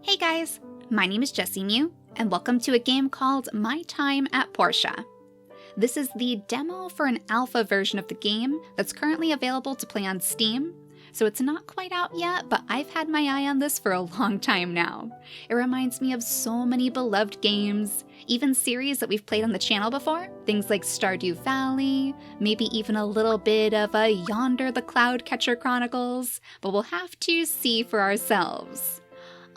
Hey guys, my name is JessiMew, and welcome to a game called My Time at Portia. This is the demo for an alpha version of the game that's currently available to play on Steam, so it's not quite out yet, but I've had my eye on this for a long time now. It reminds me of so many beloved games, even series that we've played on the channel before, things like Stardew Valley, maybe even a little bit of a Yonder the Cloudcatcher Chronicles, but we'll have to see for ourselves.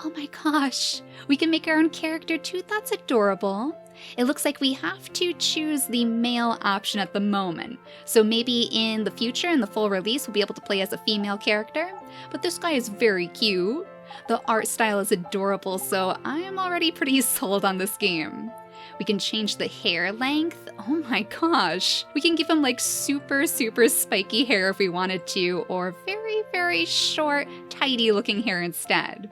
Oh my gosh, we can make our own character too, that's adorable. It looks like we have to choose the male option at the moment, so maybe in the future, in the full release, we'll be able to play as a female character, but this guy is very cute. The art style is adorable, so I am already pretty sold on this game. We can change the hair length. Oh my gosh. We can give him like super spiky hair if we wanted to, or very short, tidy looking hair instead.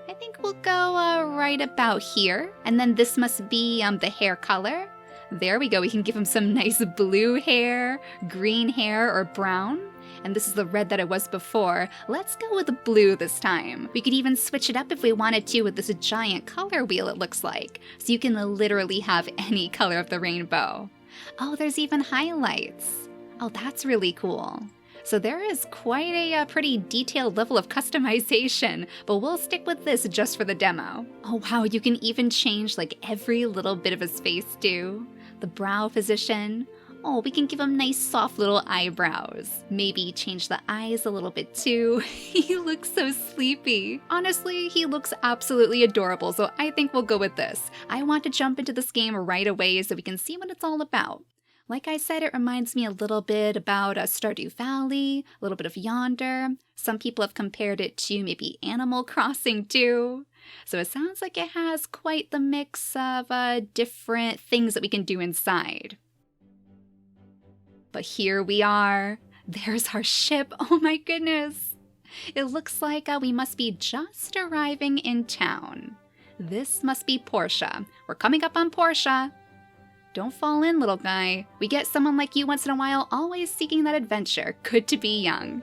I think we'll go right about here. And then this must be the hair color. There we go, we can give him some nice blue hair, green hair, or brown. And this is the red that it was before. Let's go with the blue this time. We could even switch it up if we wanted to with this giant color wheel it looks like. So you can literally have any color of the rainbow. Oh, there's even highlights. Oh, that's really cool. So there is quite a pretty detailed level of customization, but we'll stick with this just for the demo. Oh wow, you can even change like every little bit of his face too. The brow position. Oh, we can give him nice soft little eyebrows. Maybe change the eyes a little bit too. He looks so sleepy. Honestly, he looks absolutely adorable, so I think we'll go with this. I want to jump into this game right away so we can see what it's all about. Like I said, it reminds me a little bit about Stardew Valley, a little bit of Yonder. Some people have compared it to maybe Animal Crossing too. So it sounds like it has quite the mix of different things that we can do inside. But here we are. There's our ship. Oh my goodness. It looks like we must be just arriving in town. This must be Portia. We're coming up on Portia. Don't fall in, little guy. We get someone like you once in a while, always seeking that adventure. Good to be young.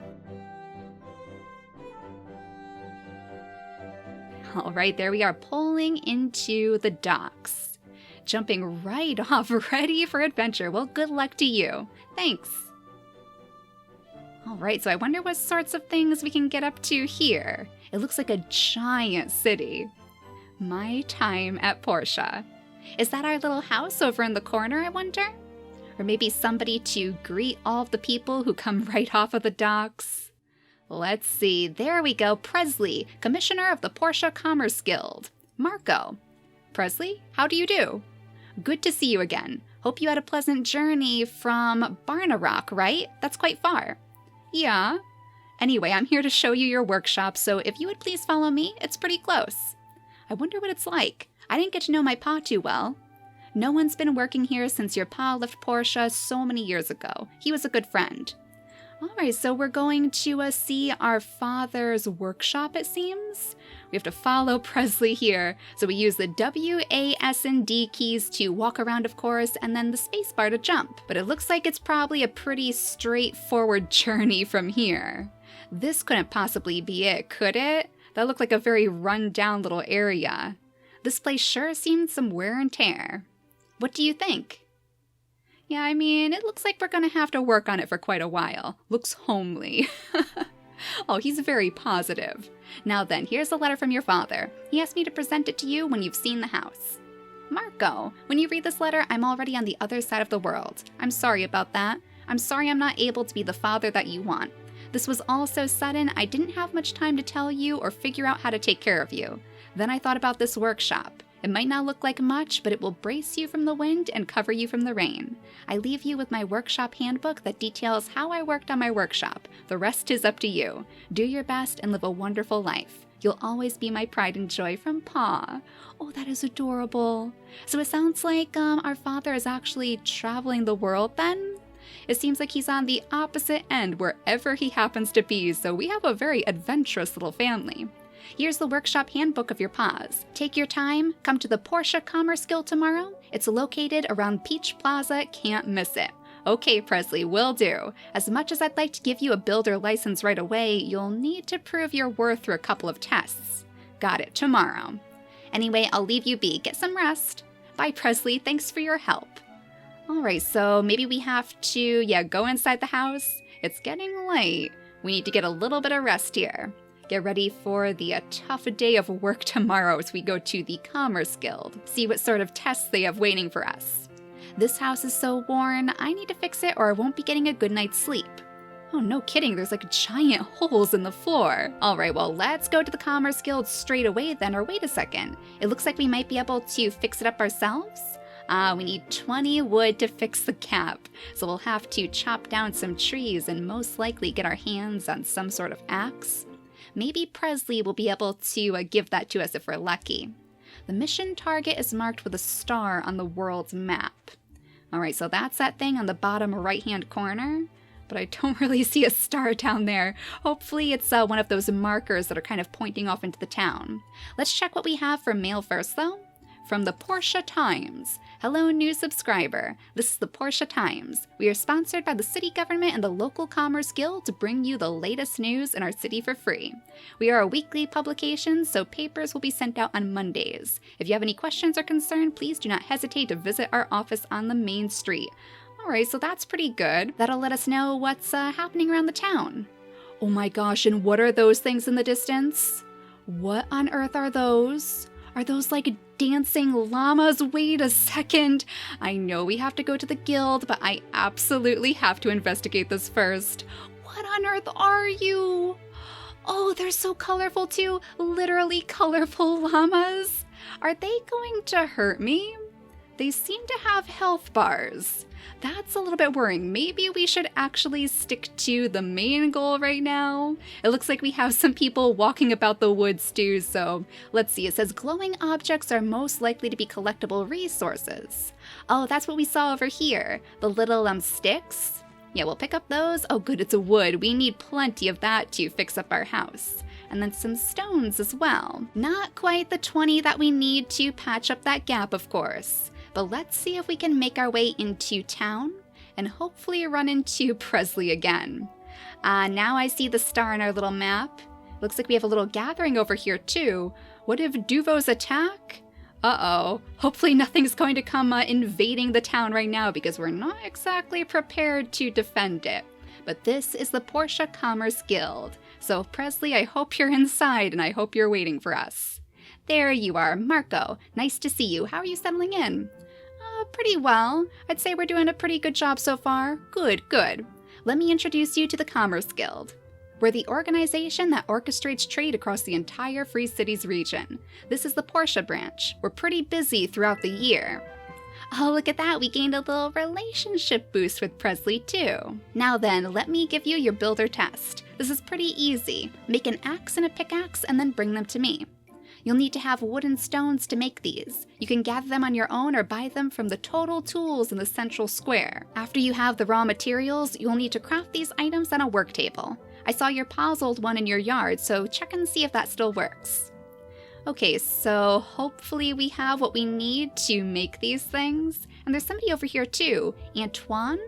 All right, there we are, pulling into the docks. Jumping right off, ready for adventure. Well, good luck to you. Thanks. All right, so I wonder what sorts of things we can get up to here. It looks like a giant city. My time at Portia. Is that our little house over in the corner, I wonder? Or maybe somebody to greet all of the people who come right off of the docks? Let's see, there we go, Presley, Commissioner of the Portia Commerce Guild. Marco. Presley, how do you do? Good to see you again. Hope you had a pleasant journey from Barnarock, right? That's quite far. Yeah. Anyway, I'm here to show you your workshop, so if you would please follow me, it's pretty close. I wonder what it's like. I didn't get to know my pa too well. No one's been working here since your pa left Portia so many years ago. He was a good friend. Alright, so we're going to see our father's workshop, it seems. We have to follow Presley here. So we use the W, A, S, and D keys to walk around, of course, and then the spacebar to jump. But it looks like it's probably a pretty straightforward journey from here. This couldn't possibly be it, could it? That looked like a very run-down little area. This place sure seemed some wear and tear. What do you think? Yeah, I mean, it looks like we're gonna have to work on it for quite a while. Looks homely. Oh, he's very positive. Now then, here's a letter from your father. He asked me to present it to you when you've seen the house. Marco, when you read this letter, I'm already on the other side of the world. I'm sorry about that. I'm sorry I'm not able to be the father that you want. This was all so sudden, I didn't have much time to tell you or figure out how to take care of you. Then I thought about this workshop. It might not look like much, but it will brace you from the wind and cover you from the rain. I leave you with my workshop handbook that details how I worked on my workshop. The rest is up to you. Do your best and live a wonderful life. You'll always be my pride and joy from Pa. Oh, that is adorable. So it sounds like our father is actually traveling the world then? It seems like he's on the opposite end wherever he happens to be, so we have a very adventurous little family. Here's the workshop handbook of your paws. Take your time, come to the Portia Commerce Guild tomorrow. It's located around Peach Plaza, can't miss it. Okay, Presley, will do. As much as I'd like to give you a builder license right away, you'll need to prove your worth through a couple of tests. got it, tomorrow. Anyway, I'll leave you be. Get some rest. Bye, Presley. Thanks for your help. Alright, so maybe we have to, go inside the house. It's getting late. We need to get a little bit of rest here. Get ready for the tough day of work tomorrow as we go to the Commerce Guild. See what sort of tests they have waiting for us. This house is so worn, I need to fix it or I won't be getting a good night's sleep. Oh, no kidding, there's like giant holes in the floor. Alright, well, let's go to the Commerce Guild straight away then, or wait a second. It looks like we might be able to fix it up ourselves. We need 20 wood to fix the gap, so we'll have to chop down some trees and most likely get our hands on some sort of axe. Maybe Presley will be able to give that to us if we're lucky. The mission target is marked with a star on the world's map. Alright, so that's that thing on the bottom right-hand corner, but I don't really see a star down there. Hopefully it's one of those markers that are kind of pointing off into the town. Let's check what we have for mail first, though. From the Portia Times. Hello, new subscriber. This is the Portia Times. We are sponsored by the city government and the local commerce guild to bring you the latest news in our city for free. We are a weekly publication, so papers will be sent out on Mondays. If you have any questions or concern, please do not hesitate to visit our office on the main street. Alright, so that's pretty good. That'll let us know what's happening around the town. Oh my gosh, and what are those things in the distance? What on earth are those? Are those like dancing llamas? Wait a second. I know we have to go to the guild, but I absolutely have to investigate this first. What on earth are you? Oh, they're so colorful too. Literally colorful llamas. Are they going to hurt me? They seem to have health bars. That's a little bit worrying. Maybe we should actually stick to the main goal right now. It looks like we have some people walking about the woods too, so let's see. It says glowing objects are most likely to be collectible resources. Oh, that's what we saw over here. The little sticks. Yeah, we'll pick up those. Oh good, it's a wood. We need plenty of that to fix up our house. And then some stones as well. Not quite the 20 that we need to patch up that gap, of course. But let's see if we can make our way into town and hopefully run into Presley again. Now I see the star on our little map. Looks like we have a little gathering over here too. What if Duvo's attack? Uh-oh. Hopefully nothing's going to come invading the town right now because we're not exactly prepared to defend it. But this is the Portia Commerce Guild. So Presley, I hope you're inside and I hope you're waiting for us. There you are, Marco. Nice to see you. How are you settling in? Pretty well. I'd say we're doing a pretty good job so far. Good, good. Let me introduce you to the Commerce Guild. We're the organization that orchestrates trade across the entire Free Cities region. This is the Portia branch. We're pretty busy throughout the year. Oh, look at that. We gained a little relationship boost with Presley, too. Now then, let me give you your builder test. This is pretty easy. Make an axe and a pickaxe and then bring them to me. You'll need to have wood and stones to make these. You can gather them on your own or buy them from the total tools in the central square. After you have the raw materials, you'll need to craft these items on a work table. I saw your pa's old one in your yard, so check and see if that still works. Okay, so hopefully we have what we need to make these things. And there's somebody over here too. Antoine?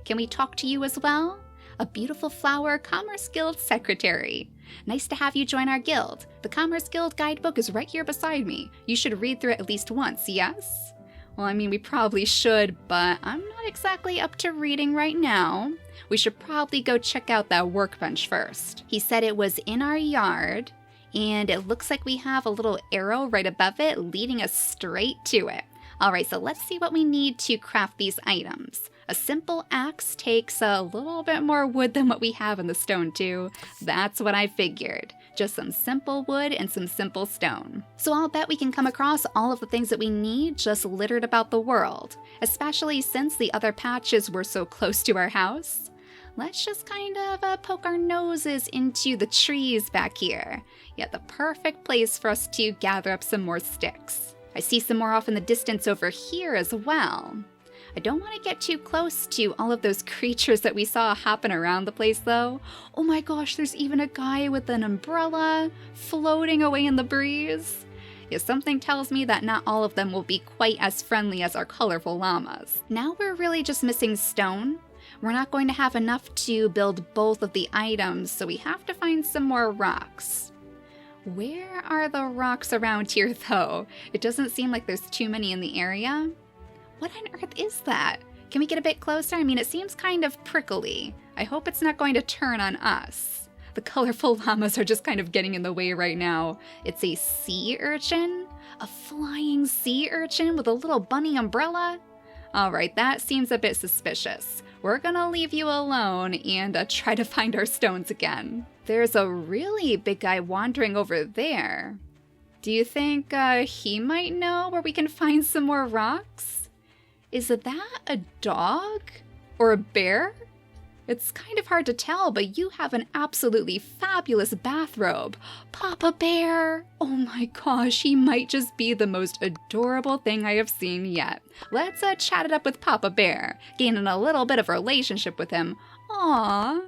Can we talk to you as well? A beautiful flower Commerce Guild secretary. Nice to have you join our guild. The Commerce Guild guidebook is right here beside me. You should read through it at least once, yes? Well, I mean, we probably should, but I'm not exactly up to reading right now. We should probably go check out that workbench first. He said it was in our yard, and it looks like we have a little arrow right above it leading us straight to it. Alright, so let's see what we need to craft these items. A simple axe takes a little bit more wood than what we have in the stone too. That's what I figured. Just some simple wood and some simple stone. So I'll bet we can come across all of the things that we need just littered about the world, especially since the other patches were so close to our house. Let's just kind of poke our noses into the trees back here. Yeah, the perfect place for us to gather up some more sticks. I see some more off in the distance over here as well. I don't want to get too close to all of those creatures that we saw hopping around the place though. Oh my gosh, there's even a guy with an umbrella floating away in the breeze. Yeah, something tells me that not all of them will be quite as friendly as our colorful llamas. Now we're really just missing stone. We're not going to have enough to build both of the items, so we have to find some more rocks. Where are the rocks around here, though? It doesn't seem like there's too many in the area. What on earth is that? Can we get a bit closer? I mean, it seems kind of prickly. I hope it's not going to turn on us. The colorful llamas are just kind of getting in the way right now. It's a sea urchin? A flying sea urchin with a little bunny umbrella? Alright, that seems a bit suspicious. We're gonna leave you alone and try to find our stones again. There's a really big guy wandering over there. Do you think he might know where we can find some more rocks? Is that a dog? Or a bear? It's kind of hard to tell, but you have an absolutely fabulous bathrobe. Papa Bear! Oh my gosh, he might just be the most adorable thing I have seen yet. Let's chat it up with Papa Bear, gaining a little bit of a relationship with him. Aww.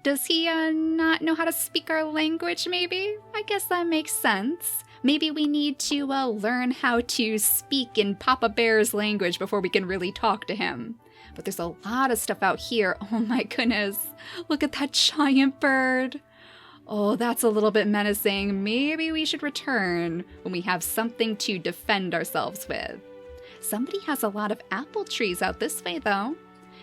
Does he not know how to speak our language, maybe? I guess that makes sense. Maybe we need to learn how to speak in Papa Bear's language before we can really talk to him. But there's a lot of stuff out here. Oh my goodness. Look at that giant bird. Oh, that's a little bit menacing. Maybe we should return when we have something to defend ourselves with. Somebody has a lot of apple trees out this way, though.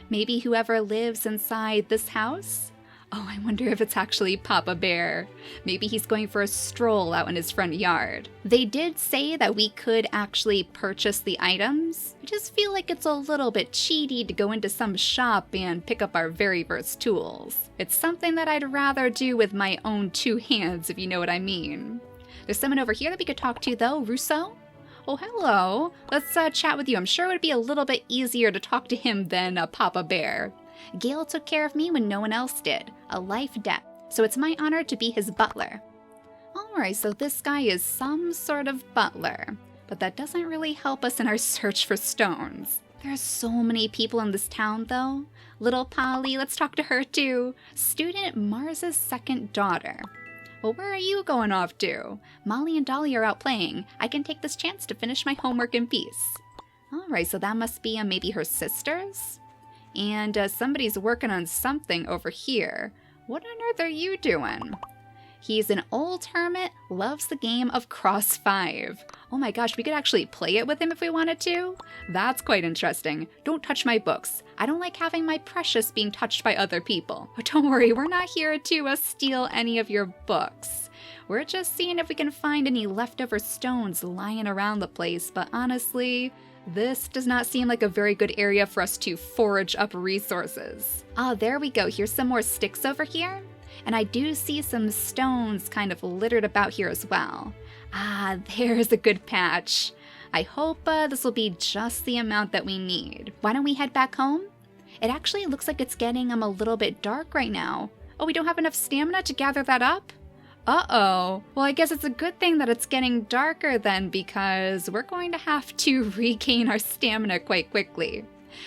Maybe whoever lives inside this house? Oh, I wonder if it's actually Papa Bear. Maybe he's going for a stroll out in his front yard. They did say that we could actually purchase the items. I just feel like it's a little bit cheaty to go into some shop and pick up our very first tools. It's something that I'd rather do with my own two hands, if you know what I mean. There's someone over here that we could talk to, though. Russo? Oh, hello. Let's chat with you. I'm sure it would be a little bit easier to talk to him than Papa Bear. Gale took care of me when no one else did. A life debt. So it's my honor to be his butler. Alright, so this guy is some sort of butler. But that doesn't really help us in our search for stones. There are so many people in this town, though. Little Polly, let's talk to her too. Student Mars's second daughter. Well, where are you going off to? Molly and Dolly are out playing. I can take this chance to finish my homework in peace. Alright, so that must be maybe her sisters? And somebody's working on something over here. What on earth are you doing? He's an old hermit, loves the game of Cross 5. Oh my gosh, we could actually play it with him if we wanted to? That's quite interesting. Don't touch my books. I don't like having my precious being touched by other people. But don't worry, we're not here to steal any of your books. We're just seeing if we can find any leftover stones lying around the place, but honestly, this does not seem like a very good area for us to forage up resources. Ah, there we go. Here's some more sticks over here. And I do see some stones kind of littered about here as well. Ah, there's a good patch. I hope this will be just the amount that we need. Why don't we head back home? It actually looks like it's getting a little bit dark right now. Oh, we don't have enough stamina to gather that up? Uh-oh. Well, I guess it's a good thing that it's getting darker then, because we're going to have to regain our stamina quite quickly.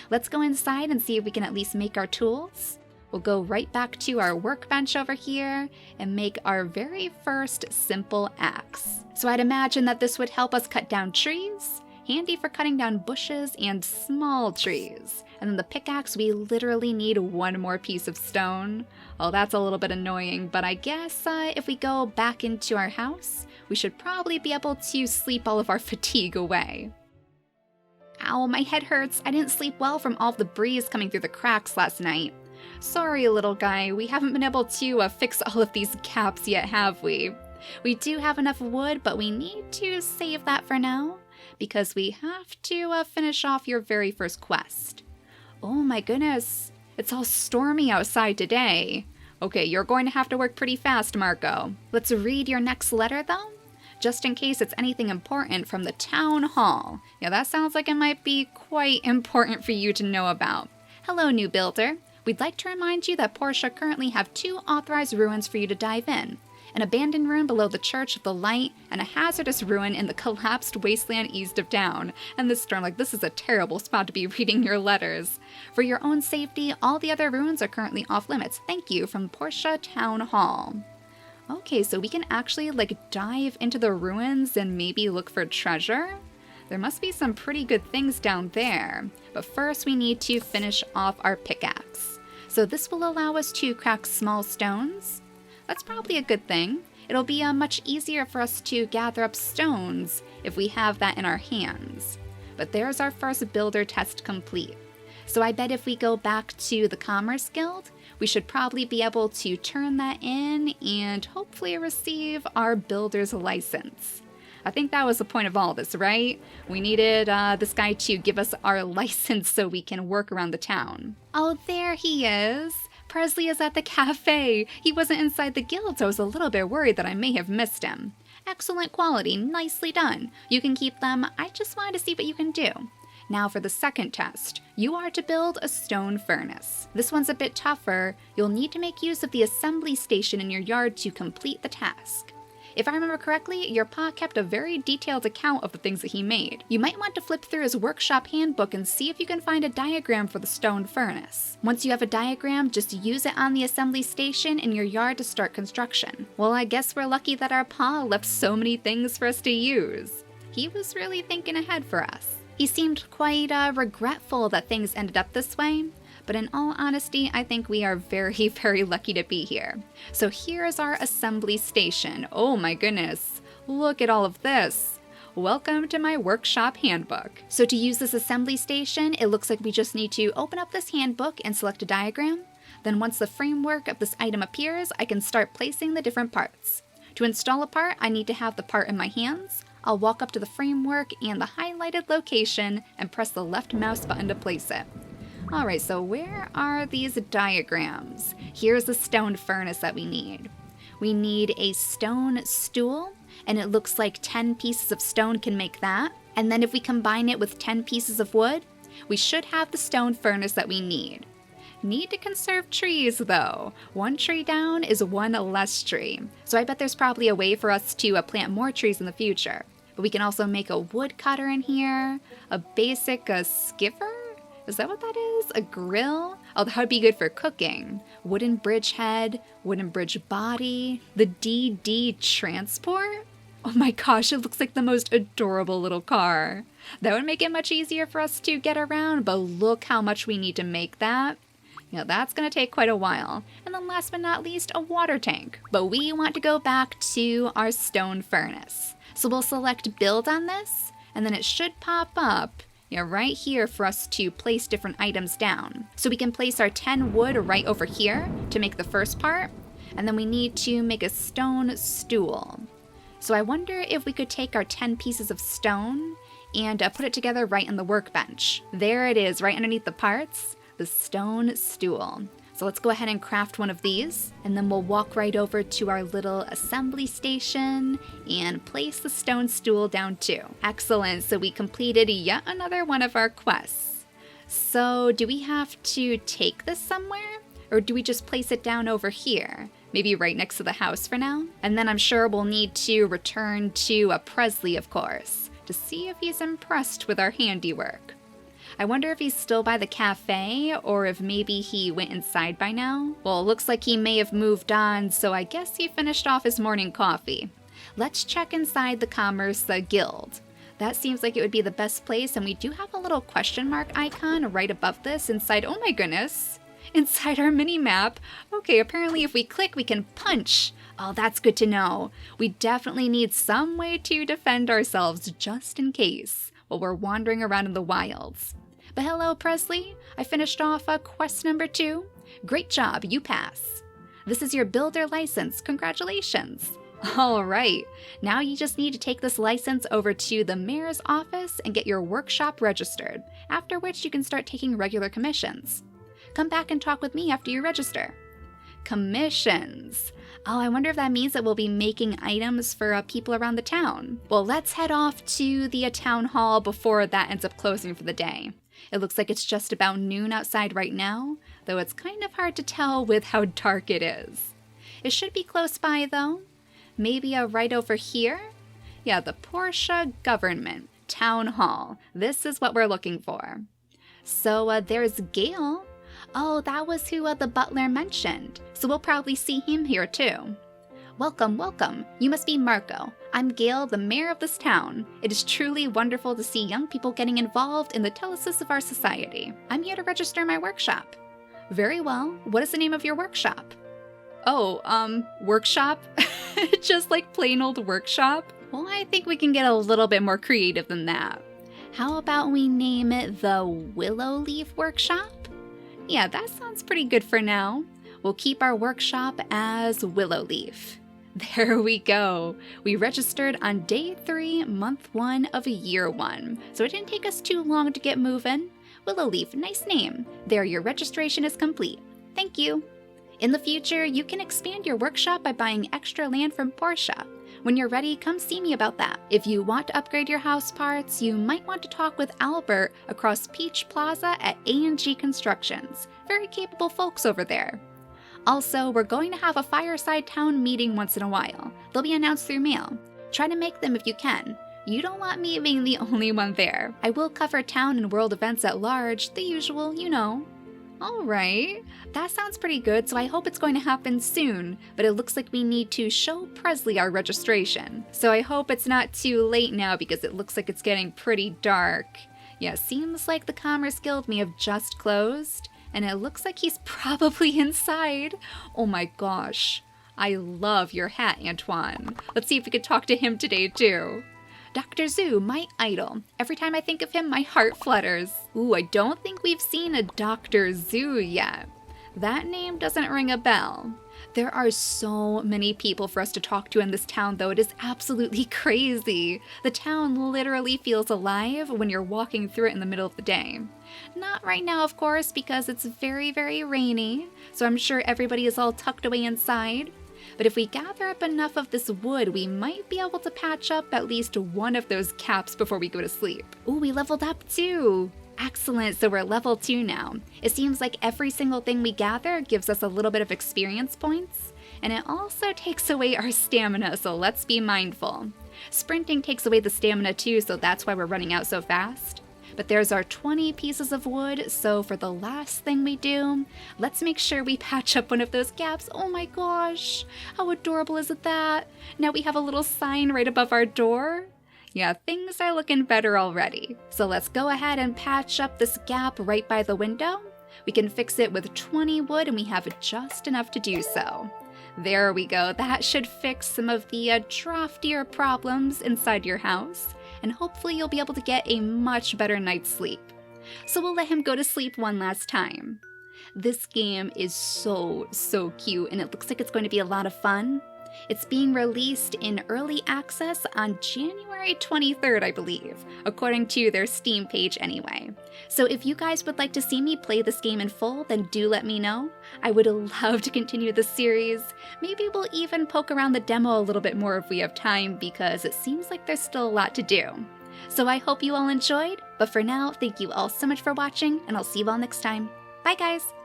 Let's go inside and see if we can at least make our tools. We'll go right back to our workbench over here and make our very first simple axe. So I'd imagine that this would help us cut down trees, handy for cutting down bushes and small trees. And then the pickaxe, we literally need one more piece of stone. Oh, that's a little bit annoying, but I guess if we go back into our house, we should probably be able to sleep all of our fatigue away. Ow, my head hurts. I didn't sleep well from all the breeze coming through the cracks last night. Sorry, little guy, we haven't been able to fix all of these gaps yet, have we? We do have enough wood, but we need to save that for now, because we have to finish off your very first quest. Oh my goodness, it's all stormy outside today. Okay, you're going to have to work pretty fast, Marco. Let's read your next letter, though, just in case it's anything important from the town hall. Yeah, that sounds like it might be quite important for you to know about. Hello, new builder. We'd like to remind you that Portia currently have 2 authorized ruins for you to dive in. An abandoned ruin below the Church of the Light, and a hazardous ruin in the collapsed wasteland east of town. And this storm, this is a terrible spot to be reading your letters. For your own safety, all the other ruins are currently off limits. Thank you, from Portia Town Hall. Okay, so we can actually dive into the ruins and maybe look for treasure? There must be some pretty good things down there. But first we need to finish off our pickaxe. So this will allow us to crack small stones. That's probably a good thing. It'll be much easier for us to gather up stones if we have that in our hands. But there's our first builder test complete. So I bet if we go back to the Commerce Guild, we should probably be able to turn that in and hopefully receive our builder's license. I think that was the point of all this, right? We needed this guy to give us our license so we can work around the town. Oh, there he is. Presley is at the cafe. He wasn't inside the guild, so I was a little bit worried that I may have missed him. Excellent quality, nicely done. You can keep them. I just wanted to see what you can do. Now for the second test, you are to build a stone furnace. This one's a bit tougher. You'll need to make use of the assembly station in your yard to complete the task. If I remember correctly, your pa kept a very detailed account of the things that he made. You might want to flip through his workshop handbook and see if you can find a diagram for the stone furnace. Once you have a diagram, just use it on the assembly station in your yard to start construction. Well, I guess we're lucky that our pa left so many things for us to use. He was really thinking ahead for us. He seemed quite regretful that things ended up this way. But in all honesty, I think we are very, very lucky to be here. So here's our assembly station. Oh my goodness, look at all of this. Welcome to my workshop handbook. So to use this assembly station, it looks like we just need to open up this handbook and select a diagram. Then once the framework of this item appears, I can start placing the different parts. To install a part, I need to have the part in my hands. I'll walk up to the framework and the highlighted location and press the left mouse button to place it. Alright, so where are these diagrams? Here's the stone furnace that we need. We need a stone stool, and it looks like 10 pieces of stone can make that. And then if we combine it with 10 pieces of wood, we should have the stone furnace that we need. Need to conserve trees though. One tree down is one less tree. So I bet there's probably a way for us to plant more trees in the future. But we can also make a woodcutter in here, a basic skipper? Is that what that is? A grill? Oh, that would be good for cooking. Wooden bridge head, wooden bridge body, the DD transport? Oh my gosh, it looks like the most adorable little car. That would make it much easier for us to get around, but look how much we need to make that. You know, that's gonna take quite a while. And then last but not least, a water tank. But we want to go back to our stone furnace. So we'll select build on this, and then it should pop up right here for us to place different items down. So we can place our 10 wood right over here to make the first part, and then we need to make a stone stool. So I wonder if we could take our 10 pieces of stone and put it together right in the workbench. There it is, right underneath the parts, the stone stool. So let's go ahead and craft one of these, and then we'll walk right over to our little assembly station and place the stone stool down too. Excellent, so we completed yet another one of our quests. So do we have to take this somewhere? Or do we just place it down over here? Maybe right next to the house for now? And then I'm sure we'll need to return to Presley, of course, to see if he's impressed with our handiwork. I wonder if he's still by the cafe, or if maybe he went inside by now. Well, it looks like he may have moved on, so I guess he finished off his morning coffee. Let's check inside the Commerce Guild. That seems like it would be the best place, and we do have a little question mark icon right above this inside, oh my goodness, inside our mini-map. Okay, apparently if we click, we can punch. Oh, that's good to know. We definitely need some way to defend ourselves just in case while we're wandering around in the wilds. But hello, Presley. I finished off quest number 2. Great job, you pass. This is your builder license. Congratulations. All right, now you just need to take this license over to the mayor's office and get your workshop registered, after which you can start taking regular commissions. Come back and talk with me after you register. Commissions. Oh, I wonder if that means that we'll be making items for people around the town. Well, let's head off to the town hall before that ends up closing for the day. It looks like it's just about noon outside right now, though it's kind of hard to tell with how dark it is. It should be close by though. Maybe right over here? Yeah, the Portia Government Town Hall. This is what we're looking for. So there's Gale. Oh, that was who the butler mentioned, so we'll probably see him here too. Welcome, welcome. You must be Marco. I'm Gale, the mayor of this town. It is truly wonderful to see young people getting involved in the telesis of our society. I'm here to register my workshop. Very well. What is the name of your workshop? Oh, workshop? Just like plain old workshop? Well, I think we can get a little bit more creative than that. How about we name it the Willow Leaf Workshop? Yeah, that sounds pretty good for now. We'll keep our workshop as Willow Leaf. There we go. We registered on day 3, month 1 of year 1, so it didn't take us too long to get moving. Willow Leaf, nice name. There, your registration is complete. Thank you. In the future, you can expand your workshop by buying extra land from Portia. When you're ready, come see me about that. If you want to upgrade your house parts, you might want to talk with Albert across Peach Plaza at A&G Constructions. Very capable folks over there. Also, we're going to have a fireside town meeting once in a while. They'll be announced through mail. Try to make them if you can. You don't want me being the only one there. I will cover town and world events at large, the usual, you know. Alright, that sounds pretty good, so I hope it's going to happen soon, but it looks like we need to show Presley our registration. So I hope it's not too late now because it looks like it's getting pretty dark. Yeah, seems like the Commerce Guild may have just closed, and it looks like he's probably inside. Oh my gosh, I love your hat, Antoine. Let's see if we could talk to him today too. Dr. Zoo, my idol. Every time I think of him, my heart flutters. Ooh, I don't think we've seen a Dr. Zoo yet. That name doesn't ring a bell. There are so many people for us to talk to in this town, though. It is absolutely crazy. The town literally feels alive when you're walking through it in the middle of the day. Not right now, of course, because it's very, very rainy, so I'm sure everybody is all tucked away inside. But if we gather up enough of this wood, we might be able to patch up at least one of those caps before we go to sleep. Ooh, we leveled up too! Excellent, so we're level 2 now. It seems like every single thing we gather gives us a little bit of experience points, and it also takes away our stamina, so let's be mindful. Sprinting takes away the stamina too, so that's why we're running out so fast. But there's our 20 pieces of wood, so for the last thing we do, let's make sure we patch up one of those gaps. Oh my gosh, how adorable is it that? Now we have a little sign right above our door. Yeah, things are looking better already. So let's go ahead and patch up this gap right by the window. We can fix it with 20 wood and we have just enough to do so. There we go, that should fix some of the draftier problems inside your house. And hopefully you'll be able to get a much better night's sleep. So we'll let him go to sleep one last time. This game is so cute, and it looks like it's going to be a lot of fun. It's being released in early access on January 23rd, I believe, according to their Steam page anyway. So if you guys would like to see me play this game in full, then do let me know. I would love to continue this series. Maybe we'll even poke around the demo a little bit more if we have time, because it seems like there's still a lot to do. So I hope you all enjoyed, but for now, thank you all so much for watching, and I'll see you all next time. Bye guys!